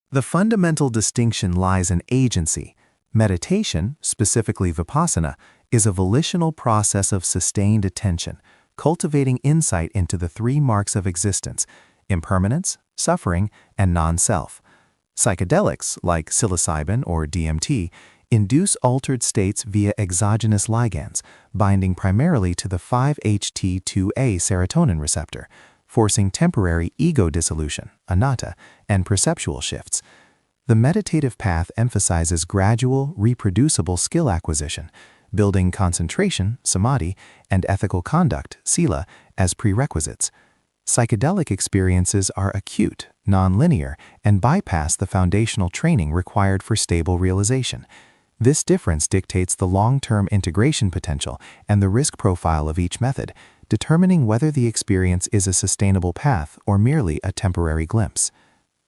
The fundamental distinction lies in agency. Meditation, specifically Vipassana, is a volitional process of sustained attention, cultivating insight into the three marks of existence: impermanence, suffering, and non-self. Psychedelics, like psilocybin or DMT, induce altered states via exogenous ligands, binding primarily to the 5-HT2A serotonin receptor, forcing temporary ego dissolution, Anatta, and perceptual shifts. The meditative path emphasizes gradual, reproducible skill acquisition, building concentration, Samadhi, and ethical conduct, Sila, as prerequisites. Psychedelic experiences are acute, nonlinear, and bypass the foundational training required for stable realization. This difference dictates the long-term integration potential and the risk profile of each method, determining whether the experience is a sustainable path or merely a temporary glimpse.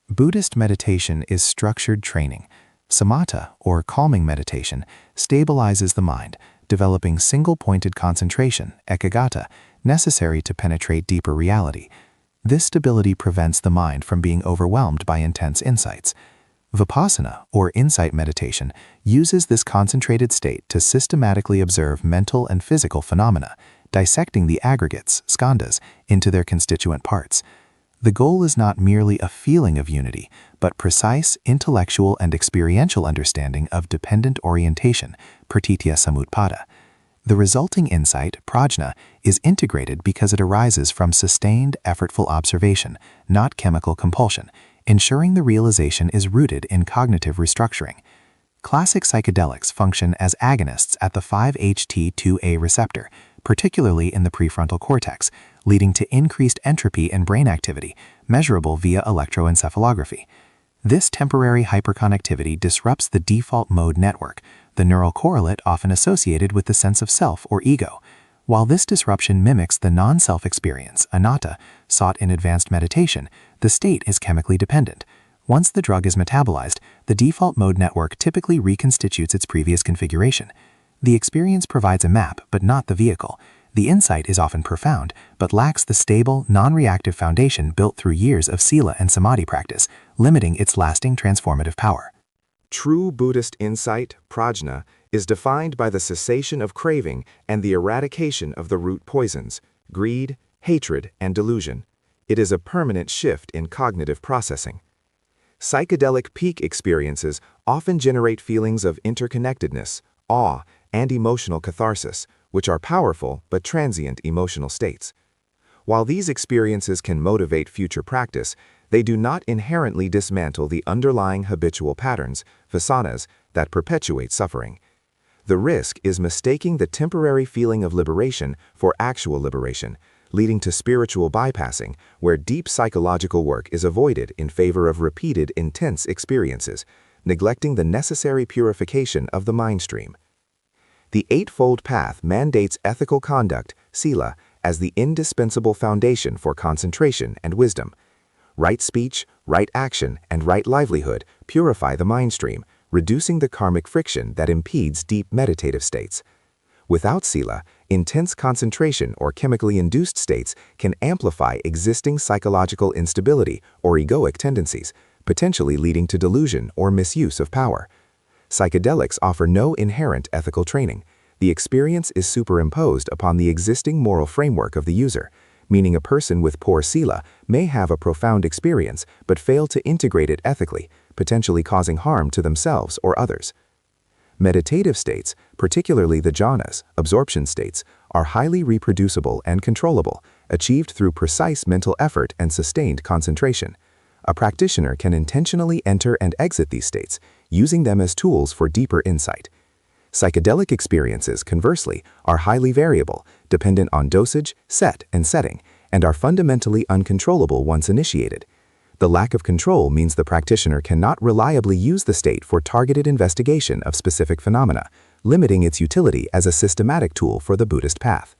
Buddhist meditation is structured training. Samatha, or calming meditation, stabilizes the mind, developing single-pointed concentration, ekaggata, necessary to penetrate deeper reality. This stability prevents the mind from being overwhelmed by intense insights. Vipassana, or insight meditation, uses this concentrated state to systematically observe mental and physical phenomena, dissecting the aggregates, skandhas, into their constituent parts. The goal is not merely a feeling of unity, but precise intellectual and experiential understanding of dependent orientation, pratitya samutpada. The resulting insight, prajna, is integrated because it arises from sustained, effortful observation, not chemical compulsion, ensuring the realization is rooted in cognitive restructuring. Classic psychedelics function as agonists at the 5-HT2A receptor, particularly in the prefrontal cortex, leading to increased entropy in brain activity, measurable via electroencephalography. This temporary hyperconnectivity disrupts the default mode network, the neural correlate often associated with the sense of self or ego. While this disruption mimics the non-self experience, anatta, sought in advanced meditation, the state is chemically dependent. Once the drug is metabolized, the default mode network typically reconstitutes its previous configuration. The experience provides a map, but not the vehicle. The insight is often profound, but lacks the stable, non-reactive foundation built through years of Sila and Samadhi practice, limiting its lasting transformative power. True Buddhist insight, prajna, is defined by the cessation of craving and the eradication of the root poisons, greed, hatred, and delusion. It is a permanent shift in cognitive processing. Psychedelic peak experiences often generate feelings of interconnectedness, awe, and emotional catharsis, which are powerful but transient emotional states. While these experiences can motivate future practice, they do not inherently dismantle the underlying habitual patterns, vasanas, that perpetuate suffering. The risk is mistaking the temporary feeling of liberation for actual liberation, leading to spiritual bypassing, where deep psychological work is avoided in favor of repeated intense experiences, neglecting the necessary purification of the mind stream. The Eightfold Path mandates ethical conduct, Sila, as the indispensable foundation for concentration and wisdom. Right speech, right action, and right livelihood purify the mind stream, reducing the karmic friction that impedes deep meditative states. Without Sila, intense concentration or chemically induced states can amplify existing psychological instability or egoic tendencies, potentially leading to delusion or misuse of power. Psychedelics offer no inherent ethical training. The experience is superimposed upon the existing moral framework of the user, meaning a person with poor Sila may have a profound experience but fail to integrate it ethically, potentially causing harm to themselves or others. Meditative states, particularly the jhanas, absorption states, are highly reproducible and controllable, achieved through precise mental effort and sustained concentration. A practitioner can intentionally enter and exit these states, using them as tools for deeper insight. Psychedelic experiences, conversely, are highly variable, dependent on dosage, set, and setting, and are fundamentally uncontrollable once initiated. The lack of control means the practitioner cannot reliably use the state for targeted investigation of specific phenomena, limiting its utility as a systematic tool for the Buddhist path.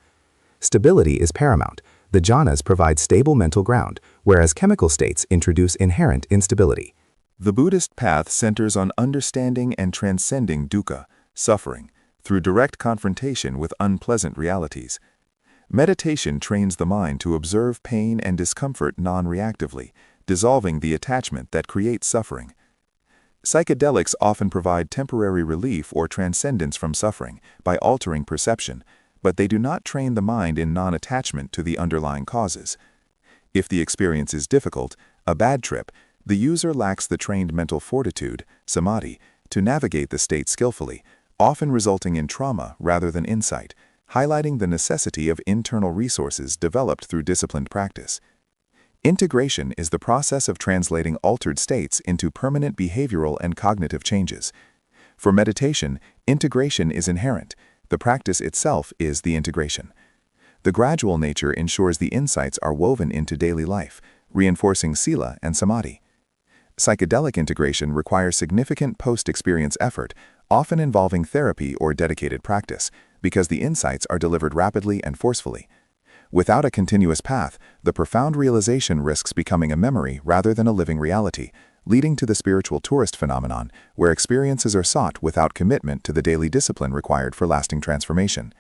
Stability is paramount. The jhanas provide stable mental ground, whereas chemical states introduce inherent instability. The Buddhist path centers on understanding and transcending dukkha, suffering, through direct confrontation with unpleasant realities. Meditation trains the mind to observe pain and discomfort non-reactively, dissolving the attachment that creates suffering. Psychedelics often provide temporary relief or transcendence from suffering by altering perception, but they do not train the mind in non-attachment to the underlying causes. If the experience is difficult, a bad trip, the user lacks the trained mental fortitude, Samadhi, to navigate the state skillfully, often resulting in trauma rather than insight, highlighting the necessity of internal resources developed through disciplined practice. Integration is the process of translating altered states into permanent behavioral and cognitive changes. For meditation, integration is inherent. The practice itself is the integration. The gradual nature ensures the insights are woven into daily life, reinforcing Sila and Samadhi. Psychedelic integration requires significant post-experience effort, often involving therapy or dedicated practice, because the insights are delivered rapidly and forcefully. Without a continuous path, the profound realization risks becoming a memory rather than a living reality, leading to the spiritual tourist phenomenon, where experiences are sought without commitment to the daily discipline required for lasting transformation.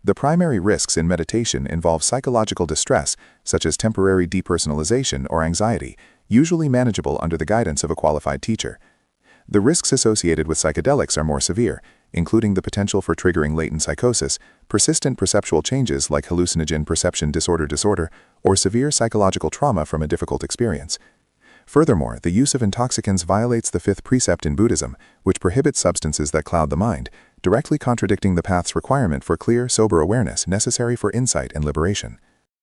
The primary risks in meditation involve psychological distress, such as temporary depersonalization or anxiety, usually manageable under the guidance of a qualified teacher. The risks associated with psychedelics are more severe, including the potential for triggering latent psychosis, persistent perceptual changes like hallucinogen perception disorder, or severe psychological trauma from a difficult experience. Furthermore, the use of intoxicants violates the fifth precept in Buddhism, which prohibits substances that cloud the mind, directly contradicting the path's requirement for clear, sober awareness necessary for insight and liberation.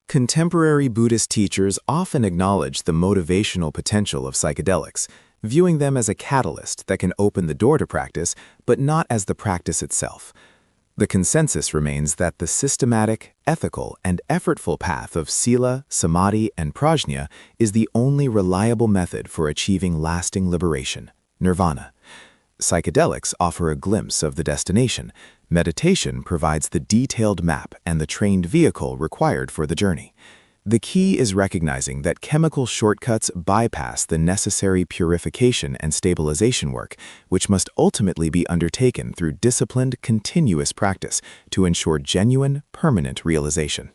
Contemporary Buddhist teachers often acknowledge the motivational potential of psychedelics, viewing them as a catalyst that can open the door to practice, but not as the practice itself. The consensus remains that the systematic, ethical, and effortful path of Sila, Samadhi, and Prajna is the only reliable method for achieving lasting liberation, Nirvana. Psychedelics offer a glimpse of the destination. Meditation provides the detailed map and the trained vehicle required for the journey. The key is recognizing that chemical shortcuts bypass the necessary purification and stabilization work, which must ultimately be undertaken through disciplined, continuous practice to ensure genuine, permanent realization.